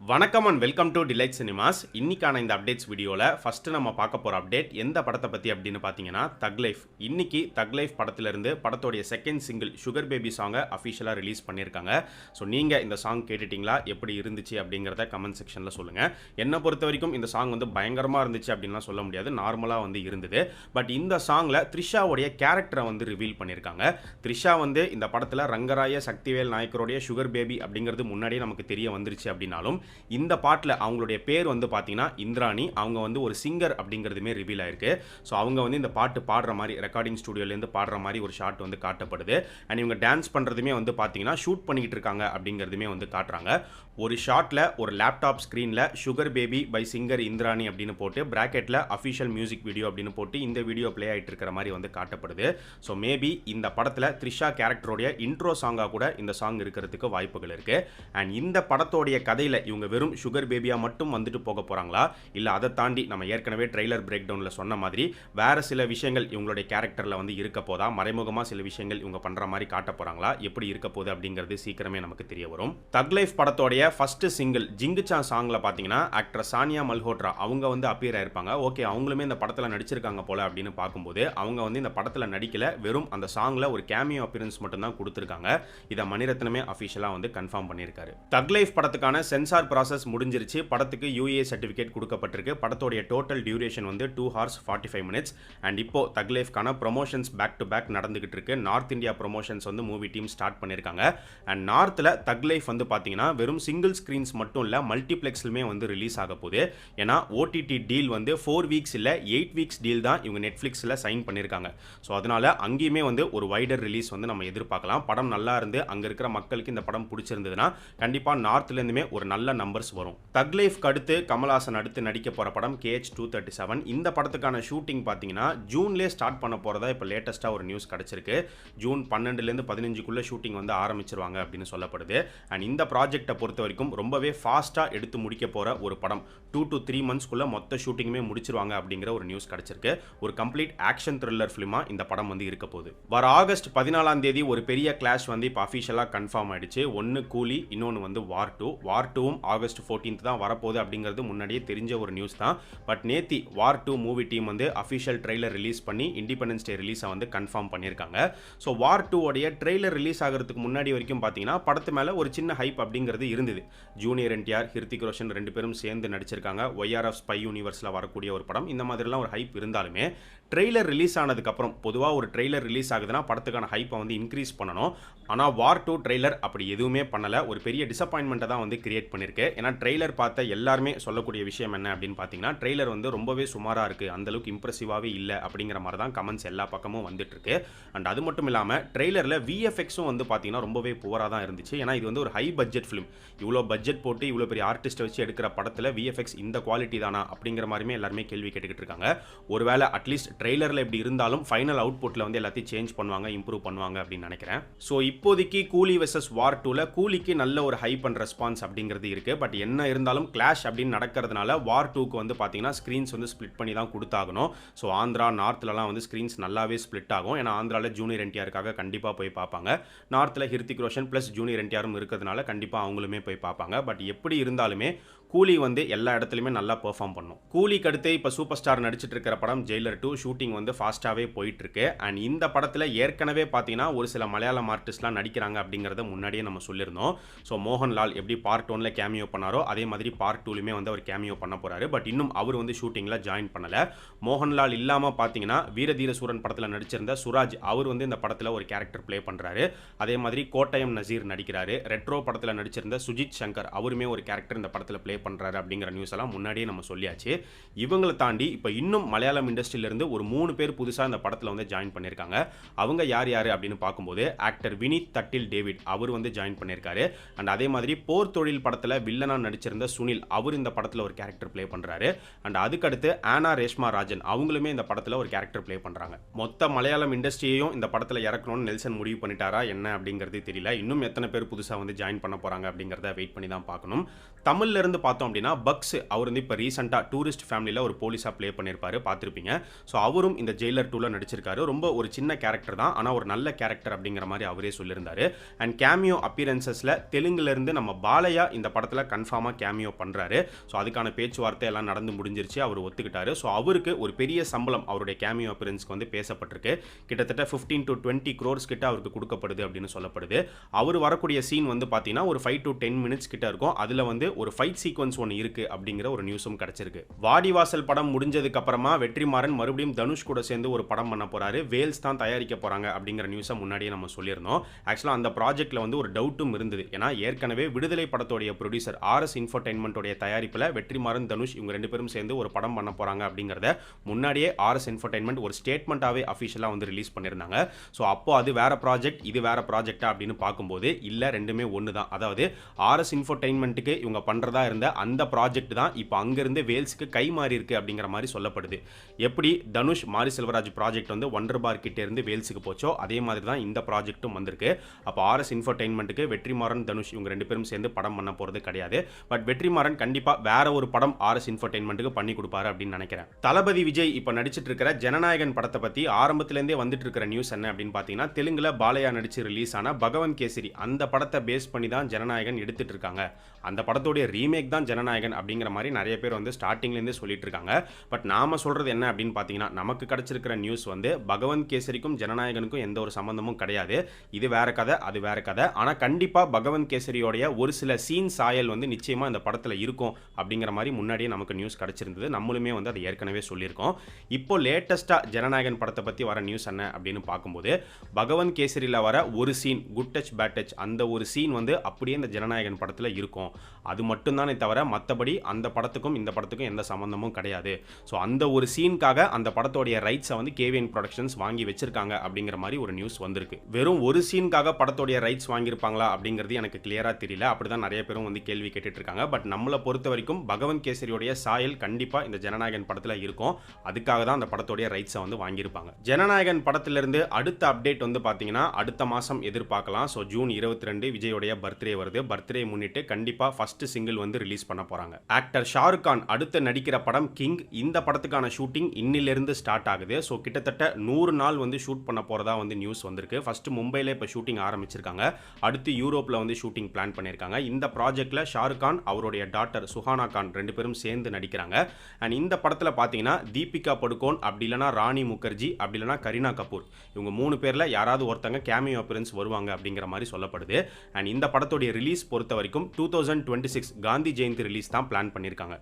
வணக்கம் and welcome to delight cinemas. இன்னைக்கான இந்த அப்டேட்ஸ் வீடியோவில் ஃபஸ்ட்டு நம்ம பார்க்க போகிற அப்டேட் எந்த படத்தை பற்றி அப்படின்னு பார்த்தீங்கன்னா தக் லைஃப். இன்னைக்கு தக் லைஃப் படத்திலிருந்து படத்தோடைய செகண்ட் சிங்கிள் சுகர் பேபி சாங்கை அஃபிஷியலாக ரிலீஸ் பண்ணியிருக்காங்க. ஸோ நீங்கள் இந்த சாங் கேட்டுட்டிங்களா, எப்படி இருந்துச்சு அப்படிங்கிறத கமெண்ட் செக்ஷனில் சொல்லுங்கள். என்னை பொறுத்த வரைக்கும் இந்த சாங் வந்து பயங்கரமாக இருந்துச்சு அப்படின்லாம் சொல்ல முடியாது, நார்மலாக வந்து இருந்தது. பட் இந்த சாங்கில் த்ரிஷாவுடைய கேரக்டரை வந்து ரிவீல் பண்ணியிருக்காங்க. த்ரிஷா வந்து இந்த படத்தில் ரங்கராய சக்திவேல் நாயக்கருடைய சுகர் பேபி அப்படிங்கிறது முன்னாடியே நமக்கு தெரிய வந்துருச்சு அப்படின்னாலும் இந்த பாட்டில் அவங்களுடைய பேர் வந்து பார்த்தீங்கன்னா இந்திராணி. அவங்க வந்து ஒரு சிங்கர் அப்படிங்கிறதுமே ரிவீல் ஆயிருக்கு. ஸோ அவங்க வந்து இந்த பாட்டு பாடுற மாதிரி ரெக்கார்டிங் ஸ்டுடியோலேருந்து பாடுற மாதிரி ஒரு ஷாட் வந்து காட்டப்படுது. அண்ட் இவங்க டான்ஸ் பண்ணுறதுமே வந்து பார்த்தீங்கன்னா ஷூட் பண்ணிக்கிட்டு இருக்காங்க அப்படிங்கிறதுமே வந்து காட்டுறாங்க. ஒரு ஷாட்டில் ஒரு லேப்டாப் ஸ்க்ரீனில் sugar baby by singer Indrani அப்படின்னு போட்டு பிராக்கெட்டில் அஃபிஷியல் மியூசிக் வீடியோ அப்படின்னு போட்டு இந்த வீடியோ ப்ளே ஆகிட்டு இருக்கிற மாதிரி வந்து காட்டப்படுது. ஸோ மேபி இந்த படத்தில் த்ரிஷா கேரக்டருடைய இன்ட்ரோ சாங்காக கூட இந்த சாங் இருக்கிறதுக்கு வாய்ப்புகள் இருக்குது. அண்ட் இந்த படத்தோடைய கதையில் இவங்க வெறும் சுகர் பேபியாக மட்டும் வந்துட்டு போக போகிறாங்களா, இல்லை அதை தாண்டி நம்ம ஏற்கனவே ட்ரெய்லர் பிரேக் டவுனில் சொன்ன மாதிரி வேறு சில விஷயங்கள் இவங்களுடைய கேரக்டரில் வந்து இருக்க போதா, மறைமுகமாக சில விஷயங்கள் இவங்க பண்ணுற மாதிரி காட்ட போகிறாங்களா, எப்படி இருக்க போகுது அப்படிங்கிறது சீக்கிரமே நமக்கு தெரிய வரும். தக் லைஃப் படத்தோடைய ஃபர்ஸ்ட் சிங்கிள் ஜிங்குச்சா சாங்கில் பார்த்தீங்கன்னா ஆக்டர் சானியா மல்ஹோட்ரா அவங்க வந்து அப்பியர் ஆயிருப்பாங்க. ஓகே, அவங்களுமே இந்த படத்தில் நடிச்சிருக்காங்க போல அப்படின்னு பார்க்கும்போது அவங்க வந்து இந்த படத்தில் நடிக்கல, வெறும் அந்த சாங்கில் ஒரு கேமியோ அப்பியரன்ஸ் மட்டும் தான் கொடுத்துருக்காங்க. இதை மணிரத்னமே அஃபிஷியலாக வந்து கன்ஃபார்ம் பண்ணியிருக்காரு. தக் லைஃப் படத்துக்கான சென்சார் ப்ராசஸ் முடிஞ்சிருச்சு. படத்துக்கு UA சர்டிஃபிகேட் கொடுக்கப்பட்டிருக்கு. படத்தோடைய டோட்டல் டியூரேஷன் வந்து 2 hours 45 minutes. அண்ட் இப்போ தக் லைஃப்கான ப்ரொமோஷன்ஸ் பேக் டு பேக் நடந்துகிட்டு இருக்கு. நார்த் இந்தியா ப்ரொமோஷன்ஸ் வந்து மூவி டீம் ஸ்டார்ட் பண்ணியிருக்காங்க. அண்ட் நார்த்தில் தக் லைஃப் வந்து பார்த்தீங்கன்னா வெறும் சிங்கிள் ஸ்க்ரீன்ஸ் மட்டும் இல்லை, மல்டிப்ளெக்ஸ்லுமே வந்து ரிலீஸ் ஆக போகுது. ஏன்னா OTT டீல் வந்து 4 weeks இல்லை 8 weeks டீல் தான் இவங்க நெட்ஃப்ளிக்ஸில் சைன் பண்ணியிருக்காங்க. ஸோ அதனால அங்கேயுமே வந்து ஒரு வைடர் ரிலீஸ் வந்து நம்ம எதிர்பார்க்கலாம். படம் நல்லா இருந்து அங்கே இருக்கிற மக்களுக்கு இந்த படம் பிடிச்சிருந்ததுன்னா கண்டிப்பாக நார்த்லேருந்துமே ஒரு நல்ல நம்பர்ஸ் வரும். தக் லைஃப்க்கு அடுத்து கமல்ஹாசன் அடுத்து நடிக்க போகிற படம் KH237. இந்த படத்துக்கான ஷூட்டிங் பார்த்தீங்கன்னா ஜூன்லேயே ஸ்டார்ட் பண்ண போகிறதா இப்போ லேட்டஸ்ட்டாக ஒரு நியூஸ் கிடச்சிருக்கு. ஜூன் 12லேருந்து 15க்குள்ளே ஷூட்டிங் வந்து ஆரம்பிச்சிருவாங்க அப்படின்னு சொல்லப்படுது. அண்ட் இந்த ப்ராஜெக்டை பொறுத்த வரைக்கும் ரொம்பவே ஃபாஸ்ட்டாக எடுத்து முடிக்க போகிற ஒரு படம். 2 to 3 monthsக்குள்ளே மொத்த ஷூட்டிங்குமே முடிச்சிருவாங்க அப்படிங்கிற ஒரு நியூஸ் கிடச்சிருக்கு. ஒரு கம்ப்ளீட் ஆக்ஷன் த்ரில்லர் ஃபிலிமாக இந்த படம் வந்து இருக்க போகுது. வர ஆகஸ்ட் 14 ஒரு பெரிய கிளாஷ் வந்து இப்போ அஃபிஷியலாக கன்ஃபார்ம் ஆயிடுச்சு. ஒன்று கூலி, இன்னொன்று வந்து வார் 2. வார் 2வும் ஆகஸ்ட் 14 தான் வரப்போகுது அப்படிங்கிறது முன்னாடியே தெரிஞ்ச ஒரு நியூஸ் தான். பட் நேத்தி வார் 2 மூவி டீம் வந்து அஃபிஷியல் ட்ரெய்லர் ரிலீஸ் பண்ணி இண்டிபெண்டன்ஸ் டே ரிலீஸை வந்து கன்ஃபார்ம் பண்ணியிருக்காங்க. ஸோ வார் 2 உடைய ட்ரெய்லர் ரிலீஸ் ஆகிறதுக்கு முன்னாடி வரைக்கும் பார்த்தீங்கன்னா படத்து மேலே ஒரு சின்ன ஹைப் அப்படிங்கிறது இருந்தது. ஜூனியர் NTR, ஹிருத்திக் ரோஷன் 2 பேரும் சேர்ந்து நடிச்சிருக்காங்க. YRF ஸ்பை யூனிவர்ஸில் வரக்கூடிய ஒரு படம். இந்த மாதிரிலாம் ஒரு ஹைப் இருந்தாலுமே ட்ரெய்லர் ரிலீஸ் ஆனதுக்கப்புறம் பொதுவாக ஒரு ட்ரெய்லர் ரிலீஸ் ஆகுதுன்னா படத்துக்கான ஹைப்பை வந்து இன்க்ரீஸ் பண்ணணும். ஆனால் வார் 2 ட்ரெய்லர் அப்படி எதுவுமே பண்ணலை. ஒரு பெரிய டிசப்பாயின்மெண்ட்டை தான் வந்து கிரியேட் பண்ணியிருக்கு. ஏன்னா ட்ரெய்லர் பார்த்த எல்லாருமே சொல்லக்கூடிய விஷயம் என்ன அப்படின்னு பார்த்தீங்கன்னா ட்ரெய்லர் வந்து ரொம்பவே சுமாராக இருக்குது, அந்தளவுக்கு இம்ப்ரெசிவாகவே இல்லை அப்படிங்கிற மாதிரி தான் கமெண்ட்ஸ் எல்லா பக்கமும் வந்துட்டு இருக்கு. அண்ட் அது மட்டும் இல்லாமல் ட்ரெய்லரில் VFXும் வந்து பார்த்தீங்கன்னா ரொம்பவே புவராக தான் இருந்துச்சு. ஏன்னா இது வந்து ஒரு ஹை பட்ஜெட் ஃபிலிம். இவ்வளோ பட்ஜெட் போட்டு இவ்வளோ பெரிய ஆர்டிஸ்ட்டை வச்சு எடுக்கிற படத்தில் VFX இந்த குவாலிட்டி தானா அப்படிங்கிற மாதிரிமே எல்லாருமே கேள்வி கேட்டுக்கிட்டு இருக்காங்க. ஒருவேளை அட்லீஸ்ட் ட்ரெய்லரில் எப்படி இருந்தாலும் ஃபைனல் அவுட்புட்டில் வந்து எல்லாத்தையும் சேஞ்ச் பண்ணுவாங்க, இம்ப்ரூவ் பண்ணுவாங்க அப்படின்னு நினைக்கிறேன். ஸோ இப்போதைக்கு கூலி வெர்சஸ் வார் 2ல கூலிக்கு நல்ல ஒரு ஹைப் அண்ட் ரெஸ்பான்ஸ் அப்படிங்கிறது இருக்குது. பட் என்ன இருந்தாலும் கிளாஷ் அப்படின்னு நடக்கிறதுனால வார் 2க்கு வந்து பார்த்தீங்கன்னா ஸ்க்ரீன்ஸ் வந்து ஸ்ப்ளிட் பண்ணி தான் கொடுத்தாகணும். ஸோ ஆந்திரா நார்த்லலாம் வந்து ஸ்க்ரீன்ஸ் நல்லாவே ஸ்ப்ளிட் ஆகும். ஏன்னா ஆந்திராவில் ஜூனியர் NTRக்காக கண்டிப்பாக போய் பார்ப்பாங்க. நார்த்தில் ஹிருத்திக் ரோஷன் ப்ளஸ் ஜூனியர் NTRம் இருக்கிறதுனால கண்டிப்பாக அவங்களுமே போய் பார்ப்பாங்க. பட் எப்படி இருந்தாலுமே கூலி வந்து எல்லா இடத்துலையுமே நல்லா பெர்ஃபார்ம் பண்ணும். கூலிக்கு அடுத்து இப்போ சூப்பர் ஸ்டார் நடிச்சிட்டு இருக்கிற படம் ஜெயிலர் 2 ஷூட்டிங் வந்து ஃபாஸ்ட்டாகவே போயிட்டு இருக்கு. அண்ட் இந்த படத்தில் ஏற்கனவே பார்த்தீங்கன்னா ஒரு சில மலையாளம் ஆர்டிஸ்ட்லாம் நடிக்கிறாங்க அப்படிங்கிறத முன்னாடியே நம்ம சொல்லியிருந்தோம். ஸோ மோகன்லால் எப்படி பார்ட் 1ல கேமியோ பண்ணாரோ அதே மாதிரி பார்ட் 2லுமே வந்து அவர் கேமியோ பண்ண போறாரு. பட் இன்னும் அவர் வந்து ஷூட்டிங்கில் ஜாயின் பண்ணலை. மோகன்லால் இல்லாமல் பார்த்தீங்கன்னா வீரதீர சூரன் படத்தில் நடிச்சிருந்த சுராஜ் அவர் வந்து இந்த படத்தில் ஒரு கேரக்டர் ப்ளே பண்ணுறாரு. அதே மாதிரி கோட்டயம் நசீர் நடிக்கிறாரு. ரெட்ரோ படத்தில் நடிச்சிருந்த சுஜித் சங்கர் அவருமே ஒரு கேரக்டர் இந்த படத்தில் ப்ளே பண்ணுறாரு அப்படிங்கிற நியூஸ் எல்லாம் முன்னாடியே நம்ம சொல்லியாச்சு. இவங்களை தாண்டி இப்போ இன்னும் மலையாளம் இண்டஸ்ட்ரியிலிருந்து ஒரு 3 பேர் புதுசாக இந்த படத்தில் வந்து ஜாயின் பண்ணியிருக்காங்க. அவங்க யார் யார் அப்படின்னு பார்க்கும்போது ஆக்டர் வினித் தட்டில் டேவிட் அவர் வந்து ஜாயின் பண்ணியிருக்காரு. அண்ட் அதே மாதிரி போர் தொழில் படத்தில் வில்லனா நடிச்சிருந்த சுனில் அவர் இந்த படத்தில் ஒரு கேரக்டர் ப்ளே பண்ணுறாரு. அண்ட் அதுக்கடுத்து ஆனா ரேஷ்மா ராஜன் அவங்களுமே இந்த படத்தில் ஒரு கேரக்டர் ப்ளே பண்ணுறாங்க. மொத்த மலையாளம் இண்டஸ்ட்ரியையும் இந்த படத்தில் இறக்கணும்னு நெல்சன் முடிவு பண்ணிட்டாரா என்ன அப்படிங்கிறது தெரியல. இன்னும் எத்தனை பேர் புதுசாக வந்து ஜாயின் பண்ண போகிறாங்க அப்படிங்கிறத வெயிட் பண்ணி தான் பார்க்கணும். தமிழ்ல இருந்து பார்த்தோம் அப்படின்னா பக்ஸ் அவர் வந்து இப்போ ரீசெண்டாக டூரிஸ்ட் ஃபேமிலியில் ஒரு போலீஸாக ப்ளே பண்ணியிருப்பாரு, பார்த்துருப்பீங்க. ஸோ அவரும் இந்த ஜெயிலர் 2ல நடிச்சிருக்காரு. ரொம்ப ஒரு சின்ன கேரக்டர் தான், ஆனால் ஒரு நல்ல கேரக்டர் அப்படிங்கிற மாதிரி அவரே சொல்லியிருந்தாரு. அண்ட் கேமியோ அப்பியரன்சஸில் தெலுங்குலேருந்து நம்ம பாலையா இந்த படத்தில் கன்ஃபார்மாக கேமியோ பண்ணுறாரு. ஸோ அதுக்கான பேச்சுவார்த்தை எல்லாம் நடந்து முடிஞ்சிருச்சு, அவர் ஒத்துக்கிட்டாரு. ஸோ அவருக்கு ஒரு பெரிய சம்பளம் அவருடைய கேமியோ அப்பியரன்ஸ்க்கு வந்து பேசப்பட்டிருக்கு. கிட்டத்தட்ட 15 to 20 crores கிட்ட அவருக்கு கொடுக்கப்படுது அப்படின்னு சொல்லப்படுது. அவர் வரக்கூடிய சீன் வந்து பார்த்தீங்கன்னா ஒரு 5 to 10 minutes கிட்ட இருக்கும். அதில் வந்து ஒரு ஃபைட் சீக்வன்ஸ் ஒன்று இருக்கு அப்படிங்கிற ஒரு நியூஸும் கிடைச்சிருக்கு. வாடிவாசல் படம் முடிஞ்சதுக்கு அப்புறமா வெற்றிமாறன் மறுபடியும் தனுஷ் கூட சேர்ந்து ஒரு படம் பண்ண போறாரு. வேல்ஸ் தான் தயாரிக்க போறாங்க அப்படிங்கிற நியூஸை முன்னாடியே நம்ம சொல்லியிருந்தோம். ஆக்சுவலாக அந்த ப்ராஜெக்ட்ல வந்து ஒரு டவுட்டும் இருந்தது. ஏன்னா ஏற்கனவே விடுதலை படத்தோடைய ப்ரொடியூசர் ஆர்எஸ் இன்ஃபோடெயின்மெண்ட்டோடைய தயாரிப்பில் வெற்றிமாறன் தனுஷ் இவங்க 2 பேரும் சேர்ந்து ஒரு படம் பண்ண போறாங்க அப்படிங்கிறத முன்னாடியே ஆர்எஸ் இன்ஃபோடெயின்மெண்ட் ஒரு ஸ்டேட்மெண்ட்டாவே அஃபிஷியலாக வந்து ரிலீஸ் பண்ணியிருந்தாங்க. ஸோ அப்போ அது வேற ப்ராஜெக்ட், இது வேற ப்ராஜெக்டா அப்படின்னு பார்க்கும்போது இல்லை, ரெண்டுமே ஒன்று தான். அதாவது ஆர்எஸ் இன்ஃபோடெயின்மெண்ட்டுக்கு இவங்க பண்ணுறதா இருந்த அந்த ப்ராஜெக்ட் தான் இப்போ அங்கிருந்து வேல்ஸுக்கு கை மாறி இருக்கு அப்படிங்கிற மாதிரி சொல்லப்படுது. எப்படி தனுஷ் மாரி செல்வராஜ் ப்ராஜெக்ட் வந்து ஒண்டர் பார் கிட்ட இருந்து வேல்ஸுக்கு போச்சோ அதே மாதிரி தான் இந்த ப்ராஜெக்ட்டும் வந்திருக்கு. அப்போ ஆர்எஸ் இன்ஃபோடெயின்மெண்ட்டுக்கு வெற்றிமாறன் தனுஷ் இவங்க 2 பேரும் சேர்ந்து படம் பண்ண போகிறது கிடையாது. பட் வெற்றிமாறன் கண்டிப்பாக வேற ஒரு படம் ஆர்எஸ் இன்ஃபோடெயின்மெண்ட்டுக்கு பண்ணி கொடுப்பாரு அப்படின்னு நினைக்கிறேன். தளபதி விஜய் இப்போ நடிச்சிட்டு இருக்கிற ஜனநாயகன் படத்தை பற்றி ஆரம்பத்திலேருந்தே வந்துட்டு இருக்கிற நியூஸ் என்ன அப்படின்னு பார்த்தீங்கன்னா, தெலுங்குல பாலையா நடிச்சு ரிலீஸ் ஆன பகவந்த் கேசரி அந்த படத்தை பேஸ் பண்ணி தான் ஜனநாயகன் எடுத்துட்டு இருக்காங்க. அந்த படத்தோடைய ரீமேக் தான் ஜனநாயகன் அப்படிங்கிற மாதிரி நிறைய பேர் வந்து ஸ்டார்டிங்லேருந்து சொல்லிட்டு இருக்காங்க. பட் நாம சொல்றது என்ன அப்படின்னு பார்த்தீங்கன்னா, நமக்கு கிடைச்சிருக்கிற நியூஸ் வந்து பகவந்த் கேசரிக்கும் ஜனநாயகனுக்கும் எந்த ஒரு சம்பந்தமும் கிடையாது. இது வேற கதை, அது வேற கதை. ஆனால் கண்டிப்பாக பகவந்த் கேசரியோடைய ஒரு சில சீன் சாயல் வந்து நிச்சயமாக இந்த படத்தில் இருக்கும் அப்படிங்கிற மாதிரி முன்னாடியே நமக்கு நியூஸ் கிடைச்சிருந்தது. நம்மளுமே வந்து அதை ஏற்கனவே சொல்லியிருக்கோம். இப்போ லேட்டஸ்ட்டாக ஜனநாயகன் படத்தை பற்றி வர நியூஸ் என்ன அப்படின்னு பார்க்கும்போது, பகவந்த் கேசரியில் வர ஒரு scene good touch bad touch அந்த ஒரு சீன் வந்து அப்படியே இந்த ஜனநாயகன் படத்தில் இருக்கும். அது மட்டும்தானே தவிர மற்றபடி அந்த படத்துக்கும் இந்த படத்துக்கும் எந்த சம்பந்தமும் கிடையாது. ஸோ அந்த ஒரு சீனுக்காக அந்த படத்தோடைய ரைட்ஸை வந்து கேவிஎன் ப்ரொடக்ஷன்ஸ் வாங்கி வச்சிருக்காங்க அப்படிங்கிற மாதிரி ஒரு நியூஸ் வந்திருக்கு. வெறும் ஒரு சீனுக்காக படத்தோடைய ரைட்ஸ் வாங்கியிருப்பாங்களா அப்படிங்கிறது எனக்கு கிளியராக தெரியல. அப்படிதான் நிறைய பேரும் வந்து கேள்வி கேட்டுட்டு இருக்காங்க. பட் நம்மளை பொறுத்த வரைக்கும் பகவந்த் கேசரியோடைய சாயல் கண்டிப்பாக இந்த ஜனநாயகன் படத்தில் இருக்கும். அதுக்காக தான் அந்த படத்தோடைய ரைட்ஸை வந்து வாங்கியிருப்பாங்க. ஜனநாயகன் படத்திலிருந்து அடுத்த அப்டேட் வந்து பார்த்தீங்கன்னா அடுத்த மாதம் எதிர்பார்க்கலாம். ஸோ ஜூன் 22 விஜயோடைய பர்த்டே வருது. பர்த்டே முன்னிட்டு கண்டிப்பாக ஃபர்ஸ்ட் சிங்கிள் வந்து ரிலீஸ் பண்ண போறாங்க. ஆக்டர் ஷாருக் கான் அடுத்து நடிக்கிற படம் கிங். இந்த படத்துக்கான ஷூட்டிங் இன்னிலிருந்து ஸ்டார்ட் ஆகுது. ஸோ கிட்டத்தட்ட 100 நாள் வந்து ஷூட் பண்ண போறதா வந்து நியூஸ் வந்திருக்கு. ஃபர்ஸ்ட் மும்பையில் இப்போ ஷூட்டிங் ஆரம்பிச்சிருக்காங்க. அடுத்து யூரோப்பில் வந்து ஷூட்டிங் பிளான் பண்ணியிருக்காங்க. இந்த ப்ராஜெக்ட்ல ஷாருக் கான் அவருடைய டாட்டர் சுஹானா கான் 2 பேரும் சேர்ந்து நடிக்கிறாங்க. அண்ட் இந்த படத்தில் பார்த்தீங்கன்னா தீபிகா படுகோன், அப்படி இல்லைனா ராணி முகர்ஜி, அப்படி இல்லைனா கரீனா கபூர், இவங்க 3 பேரில் யாராவது ஒருத்தங்க கேமியோ அப்பியரன்ஸ் வருவாங்க அப்படிங்கிற மாதிரி சொல்லப்படுது. அண்ட் இந்த படத்துடைய ரிலீஸ் பொறுத்த வரைக்கும் 2026 காந்தி ஜெயந்தி ரிலீஸ் தான் பிளான் பண்ணியிருக்காங்க.